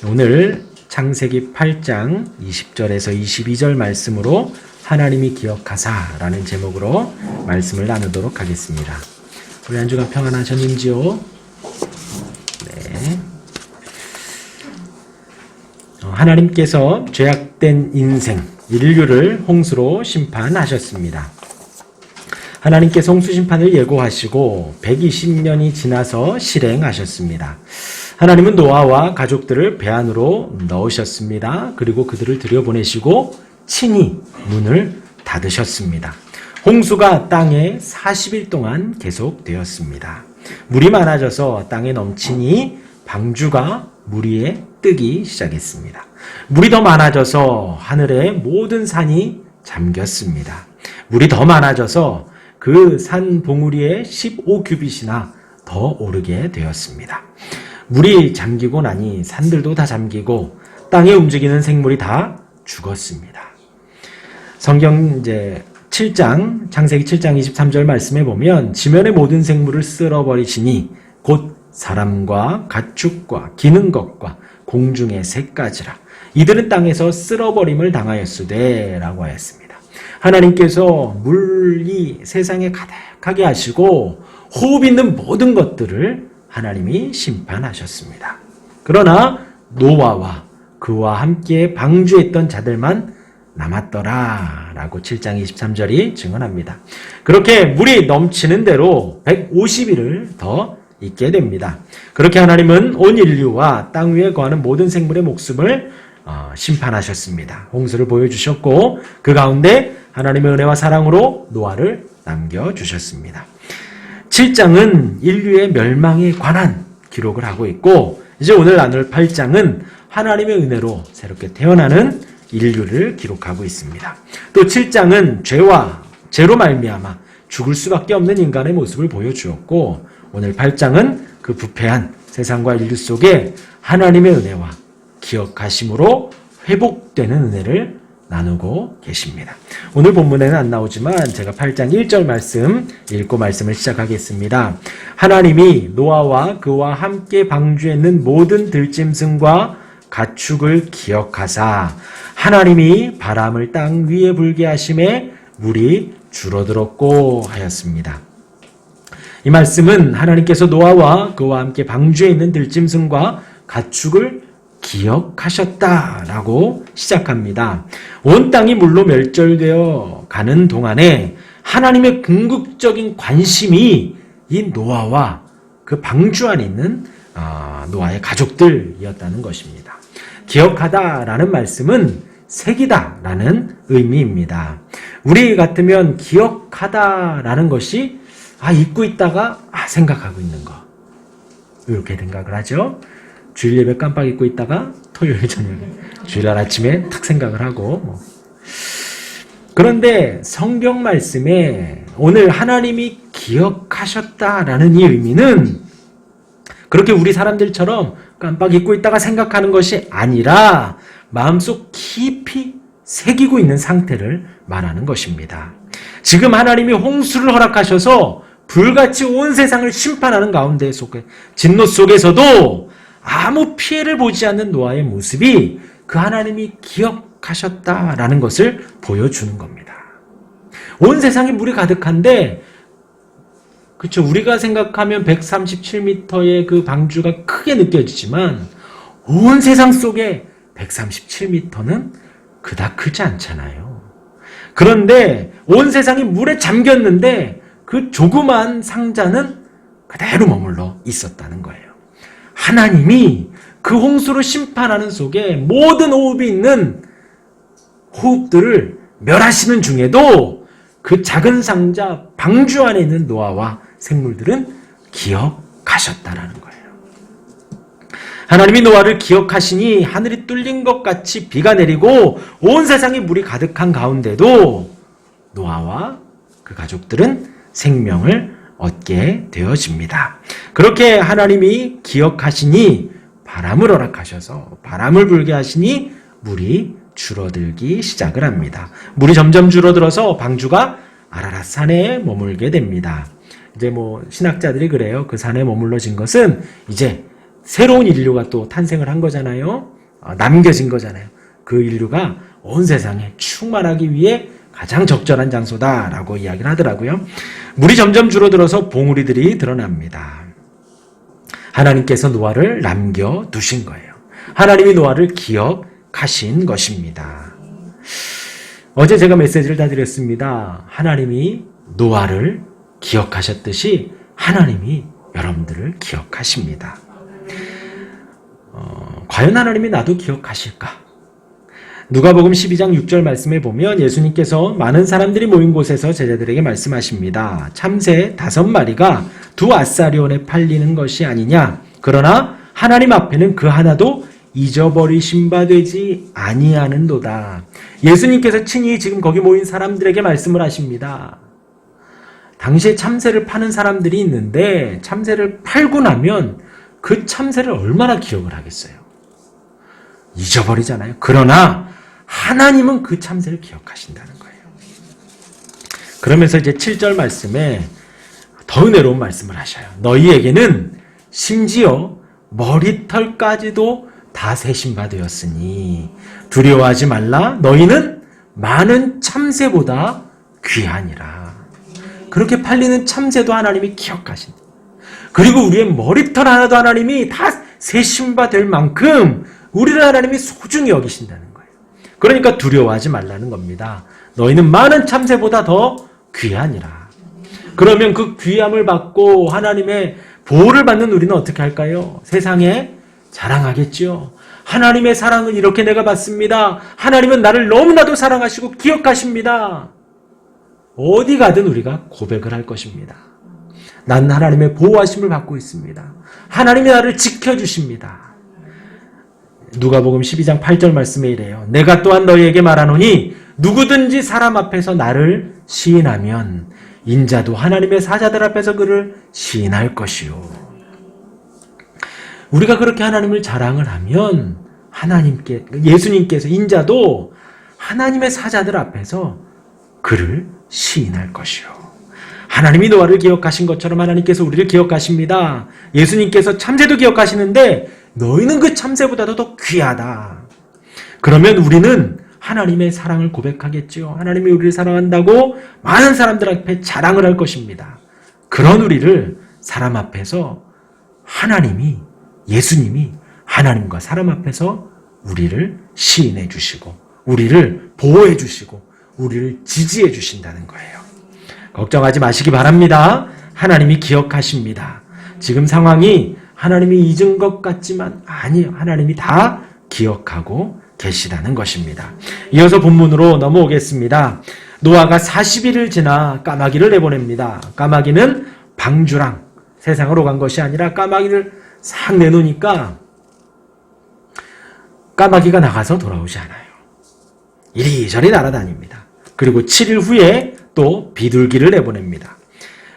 오늘 창세기 8장 20절에서 22절 말씀으로 하나님이 기억하사라는 제목으로 말씀을 나누도록 하겠습니다. 우리 한 주간 평안하셨는지요? 네. 하나님께서 죄악된 인생, 인류를 홍수로 심판하셨습니다. 하나님께서 홍수 심판을 예고하시고 120년이 지나서 실행하셨습니다. 하나님은 노아와 가족들을 배 안으로 넣으셨습니다. 그리고 그들을 들여보내시고 친히 문을 닫으셨습니다. 홍수가 땅에 40일 동안 계속되었습니다. 물이 많아져서 땅에 넘치니 방주가 물 위에 뜨기 시작했습니다. 물이 더 많아져서 하늘의 모든 산이 잠겼습니다. 물이 더 많아져서 그 산 봉우리에 15규빗이나 더 오르게 되었습니다. 물이 잠기고 나니 산들도 다 잠기고 땅에 움직이는 생물이 다 죽었습니다. 성경 이제 7장, 창세기 7장 23절 말씀에 보면 지면의 모든 생물을 쓸어버리시니 곧 사람과 가축과 기는 것과 공중의 새까지라. 이들은 땅에서 쓸어버림을 당하였으되 라고 하였습니다. 하나님께서 물이 세상에 가득하게 하시고 호흡 있는 모든 것들을 하나님이 심판하셨습니다. 그러나 노아와 그와 함께 방주했던 자들만 남았더라 라고 7장 23절이 증언합니다. 그렇게 물이 넘치는 대로 150일을 더 있게 됩니다. 그렇게 하나님은 온 인류와 땅 위에 거하는 모든 생물의 목숨을 심판하셨습니다. 홍수를 보여주셨고 그 가운데 하나님의 은혜와 사랑으로 노아를 남겨주셨습니다. 7장은 인류의 멸망에 관한 기록을 하고 있고 이제 오늘 나눌 8장은 하나님의 은혜로 새롭게 태어나는 인류를 기록하고 있습니다. 또 7장은 죄로 말미암아 죽을 수밖에 없는 인간의 모습을 보여주었고 오늘 8장은 그 부패한 세상과 인류 속에 하나님의 은혜와 기억하심으로 회복되는 은혜를 나누고 계십니다. 오늘 본문에는 안 나오지만 제가 8장 1절 말씀 읽고 말씀을 시작하겠습니다. 하나님이 노아와 그와 함께 방주했는 모든 들짐승과 가축을 기억하사 하나님이 바람을 땅 위에 불게 하심에 물이 줄어들었고 하였습니다. 이 말씀은 하나님께서 노아와 그와 함께 방주에 있는 들짐승과 가축을 기억하셨다라고 시작합니다. 온 땅이 물로 멸절되어 가는 동안에 하나님의 궁극적인 관심이 이 노아와 그 방주 안에 있는 노아의 가족들이었다는 것입니다. 기억하다라는 말씀은 새기다라는 의미입니다. 우리 같으면 기억하다라는 것이 잊고 있다가 생각하고 있는 거 이렇게 생각을 하죠. 주일 예배 깜빡 잊고 있다가 토요일 저녁에 주일날 아침에 탁 생각을 하고 그런데 성경 말씀에 오늘 하나님이 기억하셨다라는 이 의미는 그렇게 우리 사람들처럼 깜빡 잊고 있다가 생각하는 것이 아니라 마음속 깊이 새기고 있는 상태를 말하는 것입니다. 지금 하나님이 홍수를 허락하셔서 불같이 온 세상을 심판하는 가운데 속에 진노 속에서도 아무 피해를 보지 않는 노아의 모습이 그 하나님이 기억하셨다라는 것을 보여주는 겁니다. 온 세상에 물이 가득한데 그렇죠. 우리가 생각하면 137m의 그 방주가 크게 느껴지지만 온 세상 속에 137m는 그닥 크지 않잖아요. 그런데 온 세상이 물에 잠겼는데 그 조그만 상자는 그대로 머물러 있었다는 거예요. 하나님이 그 홍수로 심판하는 속에 모든 호흡이 있는 호흡들을 멸하시는 중에도 그 작은 상자 방주 안에 있는 노아와 생물들은 기억하셨다라는 거예요. 하나님이 노아를 기억하시니 하늘이 뚫린 것 같이 비가 내리고 온 세상에 물이 가득한 가운데도 노아와 그 가족들은 생명을 얻게 되어집니다. 그렇게 하나님이 기억하시니 바람을 허락하셔서 바람을 불게 하시니 물이 줄어들기 시작을 합니다. 물이 점점 줄어들어서 방주가 아라랏 산에 머물게 됩니다. 이제 신학자들이 그래요. 그 산에 머물러진 것은 이제 새로운 인류가 또 탄생을 한 거잖아요. 남겨진 거잖아요. 그 인류가 온 세상에 충만하기 위해 가장 적절한 장소다라고 이야기를 하더라고요. 물이 점점 줄어들어서 봉우리들이 드러납니다. 하나님께서 노아를 남겨두신 거예요. 하나님이 노아를 기억하신 것입니다. 어제 제가 메시지를 다 드렸습니다. 하나님이 노아를 기억하셨듯이 하나님이 여러분들을 기억하십니다. 과연 하나님이 나도 기억하실까? 누가복음 12장 6절 말씀에 보면 예수님께서 많은 사람들이 모인 곳에서 제자들에게 말씀하십니다. 참새 5마리가 2아사리온에 팔리는 것이 아니냐? 그러나 하나님 앞에는 그 하나도 잊어버리신 바 되지 아니하는도다. 예수님께서 친히 지금 거기 모인 사람들에게 말씀을 하십니다. 당시에 참새를 파는 사람들이 있는데 참새를 팔고 나면 그 참새를 얼마나 기억을 하겠어요? 잊어버리잖아요. 그러나 하나님은 그 참새를 기억하신다는 거예요. 그러면서 이제 7절 말씀에 더 은혜로운 말씀을 하셔요. 너희에게는 심지어 머리털까지도 다 세신 바 되었으니 두려워하지 말라. 너희는 많은 참새보다 귀하니라. 그렇게 팔리는 참새도 하나님이 기억하신다. 그리고 우리의 머리털 하나도 하나님이 다 세신 바 될 만큼 우리를 하나님이 소중히 여기신다는 거예요. 그러니까 두려워하지 말라는 겁니다. 너희는 많은 참새보다 더 귀하니라. 그러면 그 귀함을 받고 하나님의 보호를 받는 우리는 어떻게 할까요? 세상에 자랑하겠죠. 하나님의 사랑은 이렇게 내가 받습니다. 하나님은 나를 너무나도 사랑하시고 기억하십니다. 어디 가든 우리가 고백을 할 것입니다. 난 하나님의 보호하심을 받고 있습니다. 하나님이 나를 지켜주십니다. 누가복음 12장 8절 말씀에 이래요. 내가 또한 너희에게 말하노니 누구든지 사람 앞에서 나를 시인하면 인자도 하나님의 사자들 앞에서 그를 시인할 것이요. 우리가 그렇게 하나님을 자랑을 하면 예수님께서 인자도 하나님의 사자들 앞에서 그를 시인할 것이요. 하나님이 노아를 기억하신 것처럼 하나님께서 우리를 기억하십니다. 예수님께서 참새도 기억하시는데 너희는 그 참새보다도 더 귀하다. 그러면 우리는 하나님의 사랑을 고백하겠죠. 하나님이 우리를 사랑한다고 많은 사람들 앞에 자랑을 할 것입니다. 그런 우리를 사람 앞에서 예수님이 하나님과 사람 앞에서 우리를 시인해 주시고 우리를 보호해 주시고 우리를 지지해 주신다는 거예요. 걱정하지 마시기 바랍니다. 하나님이 기억하십니다. 지금 상황이 하나님이 잊은 것 같지만 아니에요. 하나님이 다 기억하고 계시다는 것입니다. 이어서 본문으로 넘어오겠습니다. 노아가 40일을 지나 까마귀를 내보냅니다. 까마귀는 방주랑 세상으로 간 것이 아니라 까마귀를 싹 내놓으니까 까마귀가 나가서 돌아오지 않아요. 이리저리 날아다닙니다. 그리고 7일 후에 또 비둘기를 내보냅니다.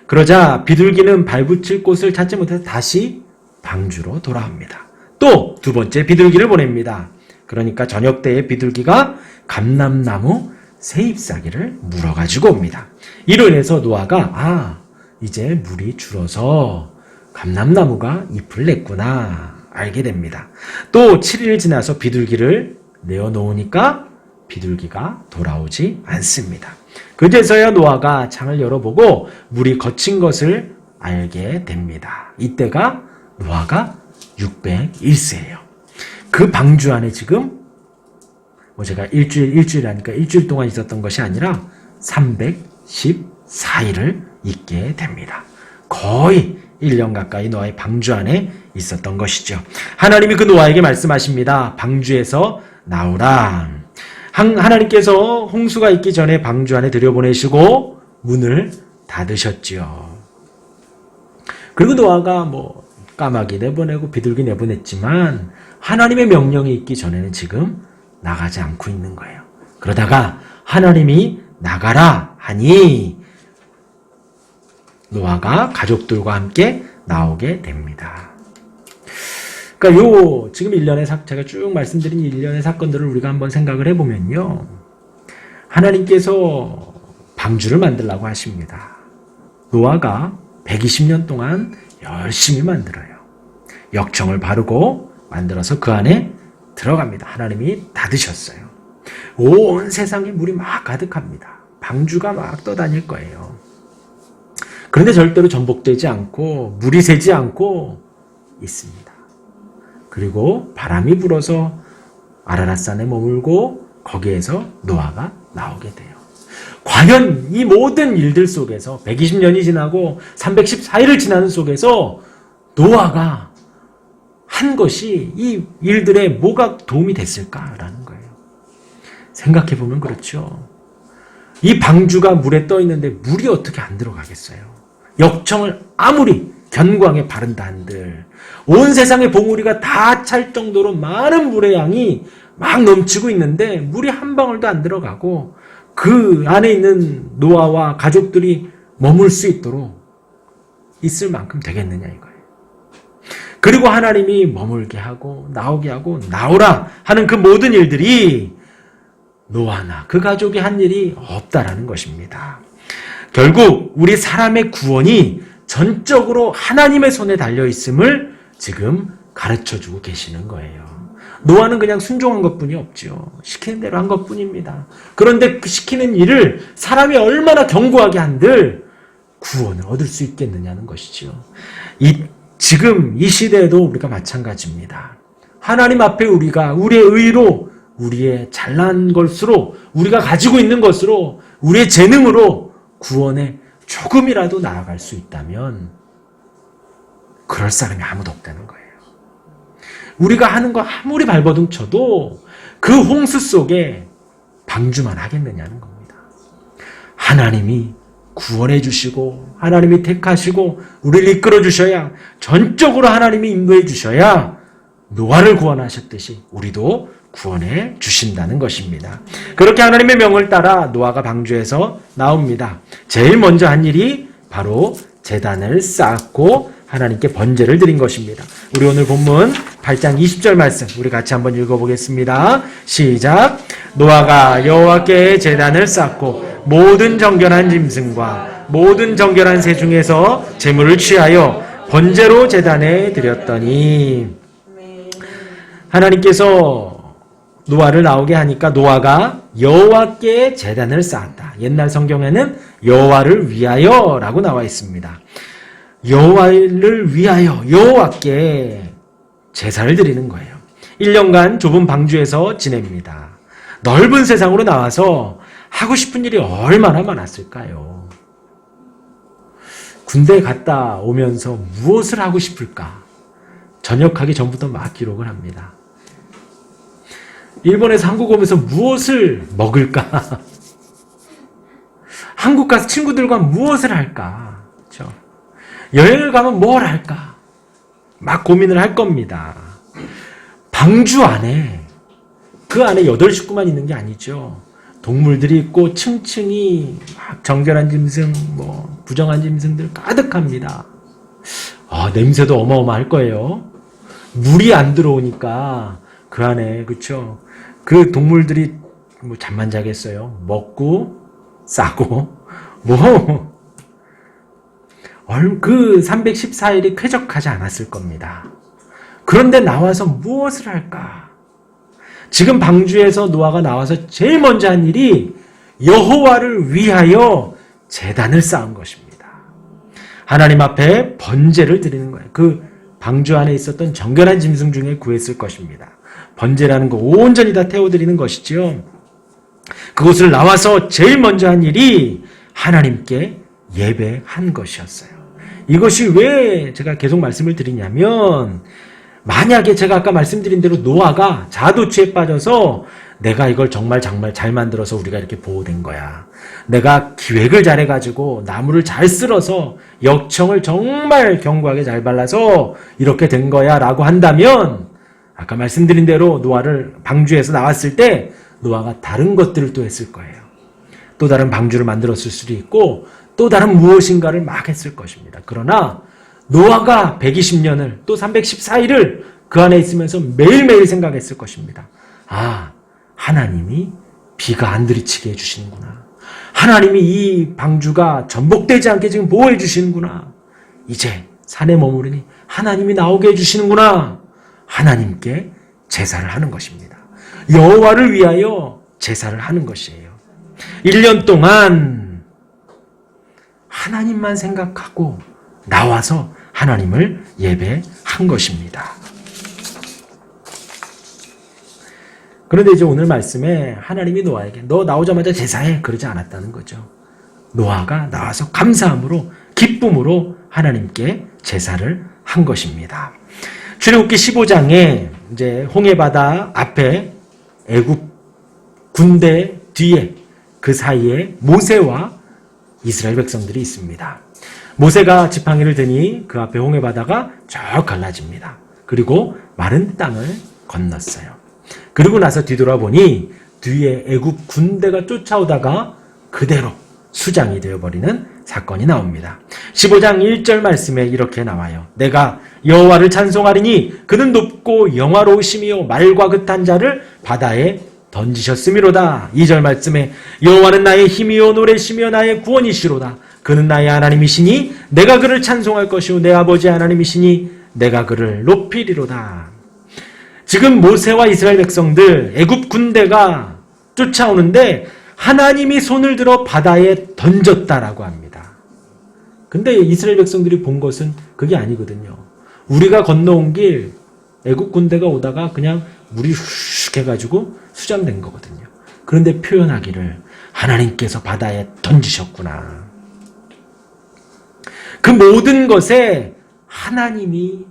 그러자 비둘기는 발붙일 곳을 찾지 못해서 다시 방주로 돌아옵니다. 또 두 번째 비둘기를 보냅니다. 그러니까 저녁 때에 비둘기가 감람나무 새 잎사귀를 물어가지고 옵니다. 이로 인해서 노아가 이제 물이 줄어서 감람나무가 잎을 냈구나 알게 됩니다. 또 7일 지나서 비둘기를 내어놓으니까 비둘기가 돌아오지 않습니다. 그제서야 노아가 창을 열어보고 물이 거친 것을 알게 됩니다. 이때가 노아가 601세예요. 그 방주 안에 지금 제가 일주일 하니까 일주일 동안 있었던 것이 아니라 314일을 있게 됩니다. 거의 1년 가까이 노아의 방주 안에 있었던 것이죠. 하나님이 그 노아에게 말씀하십니다. 방주에서 나오라. 하나님께서 홍수가 있기 전에 방주 안에 들여보내시고 문을 닫으셨지요. 그리고 노아가 까마귀 내보내고 비둘기 내보냈지만 하나님의 명령이 있기 전에는 지금 나가지 않고 있는 거예요. 그러다가 하나님이 나가라 하니 노아가 가족들과 함께 나오게 됩니다. 그러니까 지금 제가 쭉 말씀드린 일련의 사건들을 우리가 한번 생각을 해보면요. 하나님께서 방주를 만들라고 하십니다. 노아가 120년 동안 열심히 만들어요. 역청을 바르고 만들어서 그 안에 들어갑니다. 하나님이 닫으셨어요. 온 세상에 물이 막 가득합니다. 방주가 막 떠다닐 거예요. 그런데 절대로 전복되지 않고 물이 새지 않고 있습니다. 그리고 바람이 불어서 아라랏산에 머물고 거기에서 노아가 나오게 돼요. 과연 이 모든 일들 속에서 120년이 지나고 314일을 지나는 속에서 노아가 한 것이 이 일들에 뭐가 도움이 됐을까라는 거예요. 생각해보면 그렇죠. 이 방주가 물에 떠 있는데 물이 어떻게 안 들어가겠어요. 역청을 아무리 견고하게 바른다 한들 온 세상의 봉우리가 다 찰 정도로 많은 물의 양이 막 넘치고 있는데 물이 한 방울도 안 들어가고 그 안에 있는 노아와 가족들이 머물 수 있도록 있을 만큼 되겠느냐 이거예요. 그리고 하나님이 머물게 하고 나오게 하고 나오라 하는 그 모든 일들이 노아나 그 가족이 한 일이 없다라는 것입니다. 결국 우리 사람의 구원이 전적으로 하나님의 손에 달려있음을 지금 가르쳐주고 계시는 거예요. 노아는 그냥 순종한 것뿐이 없죠. 시키는 대로 한 것뿐입니다. 그런데 그 시키는 일을 사람이 얼마나 견고하게 한들 구원을 얻을 수 있겠느냐는 것이죠. 지금 이 시대에도 우리가 마찬가지입니다. 하나님 앞에 우리가 우리의 의로 우리의 잘난 것으로 우리가 가지고 있는 것으로 우리의 재능으로 구원에 조금이라도 나아갈 수 있다면 그럴 사람이 아무도 없다는 거예요. 우리가 하는 거 아무리 발버둥 쳐도 그 홍수 속에 방주만 하겠느냐는 겁니다. 하나님이 구원해 주시고 하나님이 택하시고 우리를 이끌어 주셔야 전적으로 하나님이 인도해 주셔야 노아를 구원하셨듯이 우리도 구원해 주신다는 것입니다. 그렇게 하나님의 명을 따라 노아가 방주에서 나옵니다. 제일 먼저 한 일이 바로 제단을 쌓고 하나님께 번제를 드린 것입니다. 우리 오늘 본문 8장 20절 말씀 우리 같이 한번 읽어보겠습니다. 시작. 노아가 여호와께 제단을 쌓고 모든 정결한 짐승과 모든 정결한 새 중에서 제물을 취하여 번제로 제단에 드렸더니 하나님께서 노아를 나오게 하니까 노아가 여호와께 제단을 쌓았다. 옛날 성경에는 여호와를 위하여라고 나와 있습니다. 여호와를 위하여 여호와께 제사를 드리는 거예요. 1년간 좁은 방주에서 지냅니다. 넓은 세상으로 나와서 하고 싶은 일이 얼마나 많았을까요? 군대 갔다 오면서 무엇을 하고 싶을까? 전역하기 전부터 막 기록을 합니다. 일본에서 한국 오면서 무엇을 먹을까? 한국 가서 친구들과 무엇을 할까? 그렇죠? 여행을 가면 뭘 할까? 막 고민을 할 겁니다. 방주 안에 그 안에 8식구만 있는 게 아니죠. 동물들이 있고 층층이 막 정결한 짐승, 부정한 짐승들 가득합니다. 냄새도 어마어마할 거예요. 물이 안 들어오니까 그 안에 그렇죠. 그 동물들이 잠만 자겠어요. 먹고 싸고 그 314일이 쾌적하지 않았을 겁니다. 그런데 나와서 무엇을 할까? 지금 방주에서 노아가 나와서 제일 먼저 한 일이 여호와를 위하여 제단을 쌓은 것입니다. 하나님 앞에 번제를 드리는 거예요. 그 방주 안에 있었던 정결한 짐승 중에 구했을 것입니다. 번제라는 거 온전히 다 태워드리는 것이지요. 그곳을 나와서 제일 먼저 한 일이 하나님께 예배한 것이었어요. 이것이 왜 제가 계속 말씀을 드리냐면 만약에 제가 아까 말씀드린 대로 노아가 자도취에 빠져서 내가 이걸 정말 잘 만들어서 우리가 이렇게 보호된 거야. 내가 기획을 잘해가지고 나무를 잘 쓸어서 역청을 정말 견고하게 잘 발라서 이렇게 된 거야 라고 한다면 아까 말씀드린 대로 노아를 방주에서 나왔을 때 노아가 다른 것들을 또 했을 거예요. 또 다른 방주를 만들었을 수도 있고 또 다른 무엇인가를 막 했을 것입니다. 그러나 노아가 120년을 또 314일을 그 안에 있으면서 매일매일 생각했을 것입니다. 하나님이 비가 안 들이치게 해주시는구나. 하나님이 이 방주가 전복되지 않게 지금 보호해 주시는구나. 이제 산에 머무르니 하나님이 나오게 해주시는구나. 하나님께 제사를 하는 것입니다. 여호와를 위하여 제사를 하는 것이에요. 1년 동안 하나님만 생각하고 나와서 하나님을 예배한 것입니다. 그런데 이제 오늘 말씀에 하나님이 노아에게 너 나오자마자 제사해 그러지 않았다는 거죠. 노아가 나와서 감사함으로 기쁨으로 하나님께 제사를 한 것입니다. 출애굽기 15장에 이제 홍해바다 앞에 애굽 군대 뒤에 그 사이에 모세와 이스라엘 백성들이 있습니다. 모세가 지팡이를 드니 그 앞에 홍해바다가 쭉 갈라집니다. 그리고 마른 땅을 건넜어요. 그리고 나서 뒤돌아보니 뒤에 애굽 군대가 쫓아오다가 그대로 수장이 되어버리는 사건이 나옵니다. 15장 1절 말씀에 이렇게 나와요. 내가 여호와를 찬송하리니 그는 높고 영화로우시며 말과 그탄 자를 바다에 던지셨음이로다. 2절 말씀에 여호와는 나의 힘이요 노래시며 나의 구원이시로다. 그는 나의 하나님이시니 내가 그를 찬송할 것이요 내 아버지 하나님이시니 내가 그를 높이리로다. 지금 모세와 이스라엘 백성들 애굽 군대가 쫓아오는데 하나님이 손을 들어 바다에 던졌다라고 합니다. 근데 이스라엘 백성들이 본 것은 그게 아니거든요. 우리가 건너온 길 애굽 군대가 오다가 그냥 물이 슉 해가지고 수장된 거거든요. 그런데 표현하기를 하나님께서 바다에 던지셨구나. 그 모든 것에 하나님이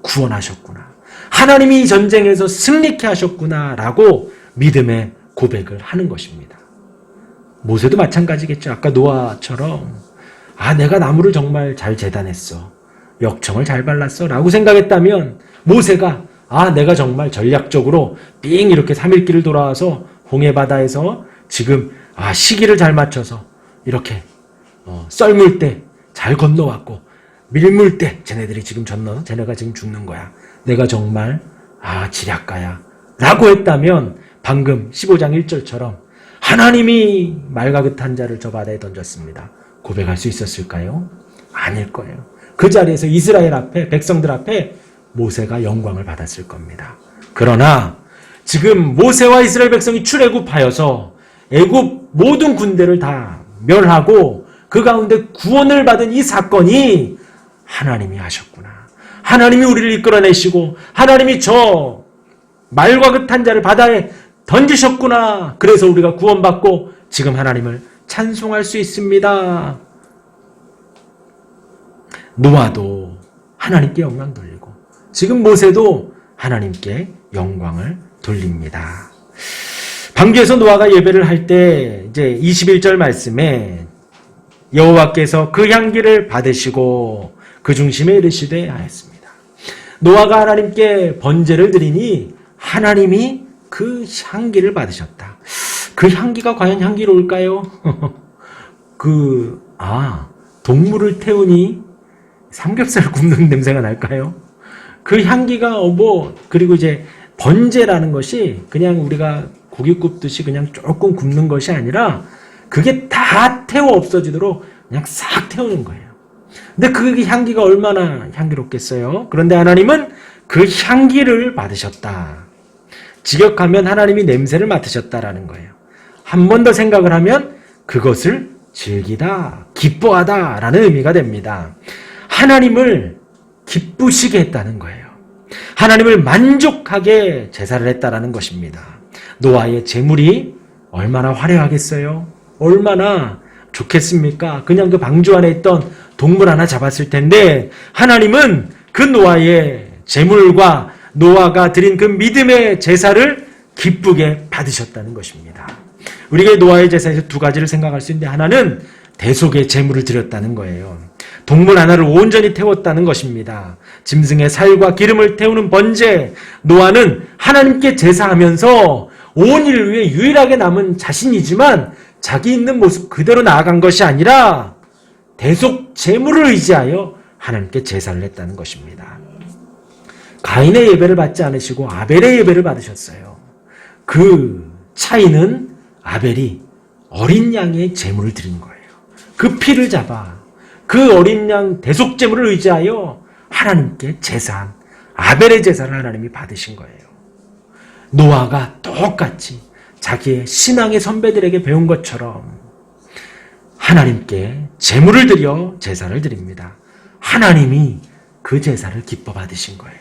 구원하셨구나. 하나님이 전쟁에서 승리케 하셨구나라고 믿음의 고백을 하는 것입니다. 모세도 마찬가지겠죠. 아까 노아처럼 내가 나무를 정말 잘 재단했어. 역청을 잘 발랐어 라고 생각했다면 모세가 내가 정말 전략적으로 삥 이렇게 3일길을 돌아와서 홍해바다에서 지금 시기를 잘 맞춰서 이렇게 썰물 때 잘 건너왔고 밀물 때 쟤네들이 지금 쟤네가 지금 죽는 거야. 내가 정말 지략가야 라고 했다면 방금 15장 1절처럼 하나님이 말과 그탄 자를 저 바다에 던졌습니다. 고백할 수 있었을까요? 아닐 거예요. 그 자리에서 이스라엘 앞에 백성들 앞에 모세가 영광을 받았을 겁니다. 그러나 지금 모세와 이스라엘 백성이 출애굽하여서 애굽 모든 군대를 다 멸하고 그 가운데 구원을 받은 이 사건이 하나님이 하셨구나. 하나님이 우리를 이끌어내시고 하나님이 저 말과 그탄 자를 바다에 던지셨구나. 그래서 우리가 구원받고 지금 하나님을 찬송할 수 있습니다. 노아도 하나님께 영광 돌리고 지금 모세도 하나님께 영광을 돌립니다. 방주에서 노아가 예배를 할 때 이제 21절 말씀에 여호와께서 그 향기를 받으시고 그 중심에 이르시되 하였습니다. 노아가 하나님께 번제를 드리니 하나님이 그 향기를 받으셨다. 그 향기가 과연 향기로울까요? 동물을 태우니 삼겹살 굽는 냄새가 날까요? 그 향기가 그리고 이제 번제라는 것이 그냥 우리가 고기 굽듯이 그냥 조금 굽는 것이 아니라 그게 다 태워 없어지도록 그냥 싹 태우는 거예요. 근데 그 향기가 얼마나 향기롭겠어요? 그런데 하나님은 그 향기를 받으셨다. 직역하면 하나님이 냄새를 맡으셨다라는 거예요. 한 번 더 생각을 하면 그것을 즐기다, 기뻐하다라는 의미가 됩니다. 하나님을 기쁘시게 했다는 거예요. 하나님을 만족하게 제사를 했다라는 것입니다. 노아의 제물이 얼마나 화려하겠어요? 얼마나 좋겠습니까? 그냥 그 방주 안에 있던 동물 하나 잡았을 텐데 하나님은 그 노아의 제물과 노아가 드린 그 믿음의 제사를 기쁘게 받으셨다는 것입니다. 우리가 노아의 제사에서 두 가지를 생각할 수 있는데 하나는 대속의 제물을 드렸다는 거예요. 동물 하나를 온전히 태웠다는 것입니다. 짐승의 살과 기름을 태우는 번제. 노아는 하나님께 제사하면서 온 인류에 유일하게 남은 자신이지만 자기 있는 모습 그대로 나아간 것이 아니라 대속 제물을 의지하여 하나님께 제사를 했다는 것입니다. 가인의 예배를 받지 않으시고 아벨의 예배를 받으셨어요. 그 차이는 아벨이 어린 양의 제물을 드린 거예요. 그 피를 잡아 그 어린 양 대속제물을 의지하여 하나님께 제사한 아벨의 제사를 하나님이 받으신 거예요. 노아가 똑같이 자기의 신앙의 선배들에게 배운 것처럼 하나님께 제물을 드려 제사를 드립니다. 하나님이 그 제사를 기뻐 받으신 거예요.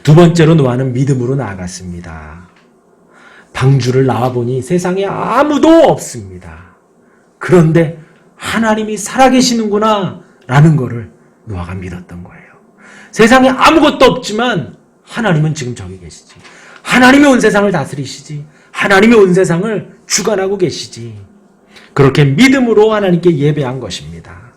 두 번째로 노아는 믿음으로 나아갔습니다. 방주를 나와보니 세상에 아무도 없습니다. 그런데 하나님이 살아계시는구나 라는 것을 노아가 믿었던 거예요. 세상에 아무것도 없지만 하나님은 지금 저기 계시지. 하나님이 온 세상을 다스리시지. 하나님이 온 세상을 주관하고 계시지. 그렇게 믿음으로 하나님께 예배한 것입니다.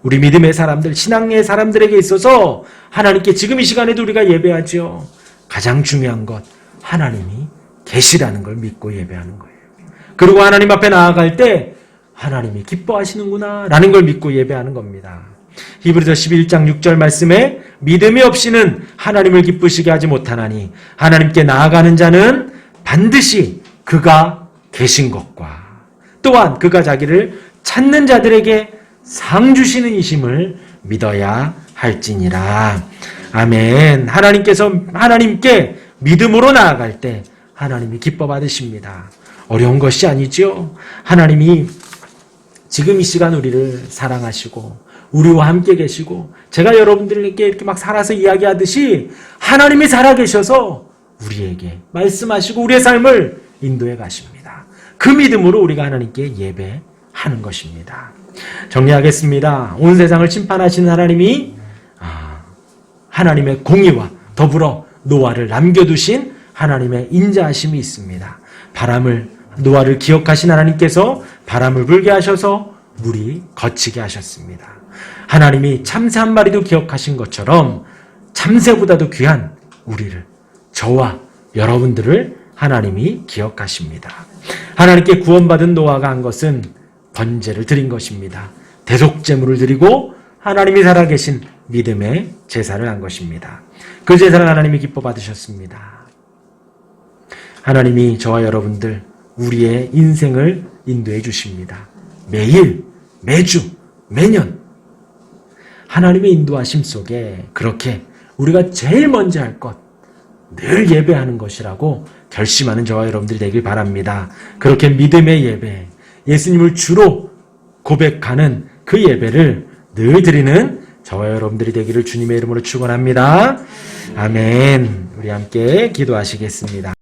우리 믿음의 사람들, 신앙의 사람들에게 있어서 하나님께 지금 이 시간에도 우리가 예배하죠. 가장 중요한 것, 하나님이 계시라는 걸 믿고 예배하는 거예요. 그리고 하나님 앞에 나아갈 때 하나님이 기뻐하시는구나 라는 걸 믿고 예배하는 겁니다. 히브리서 11장 6절 말씀에 믿음이 없이는 하나님을 기쁘시게 하지 못하나니 하나님께 나아가는 자는 반드시 그가 계신 것과 또한 그가 자기를 찾는 자들에게 상 주시는 이심을 믿어야 할지니라. 아멘. 하나님께 믿음으로 나아갈 때 하나님이 기뻐 받으십니다. 어려운 것이 아니죠. 하나님이 지금 이 시간 우리를 사랑하시고 우리와 함께 계시고 제가 여러분들에게 이렇게 막 살아서 이야기하듯이 하나님이 살아계셔서 우리에게 말씀하시고 우리의 삶을 인도해 가십니다. 그 믿음으로 우리가 하나님께 예배하는 것입니다. 정리하겠습니다. 온 세상을 심판하시는 하나님이 하나님의 공의와 더불어 노아를 남겨두신 하나님의 인자하심이 있습니다. 노아를 기억하신 하나님께서 바람을 불게 하셔서 물이 거치게 하셨습니다. 하나님이 참새 한 마리도 기억하신 것처럼 참새보다도 귀한 우리를, 저와 여러분들을 하나님이 기억하십니다. 하나님께 구원받은 노아가 한 것은 번제를 드린 것입니다. 대속제물을 드리고 하나님이 살아계신 믿음의 제사를 한 것입니다. 그 제사를 하나님이 기뻐 받으셨습니다. 하나님이 저와 여러분들 우리의 인생을 인도해 주십니다. 매일, 매주, 매년 하나님의 인도하심 속에 그렇게 우리가 제일 먼저 할 것, 늘 예배하는 것이라고 결심하는 저와 여러분들이 되길 바랍니다. 그렇게 믿음의 예배, 예수님을 주로 고백하는 그 예배를 늘 드리는 저와 여러분들이 되기를 주님의 이름으로 축원합니다. 아멘. 우리 함께 기도하시겠습니다.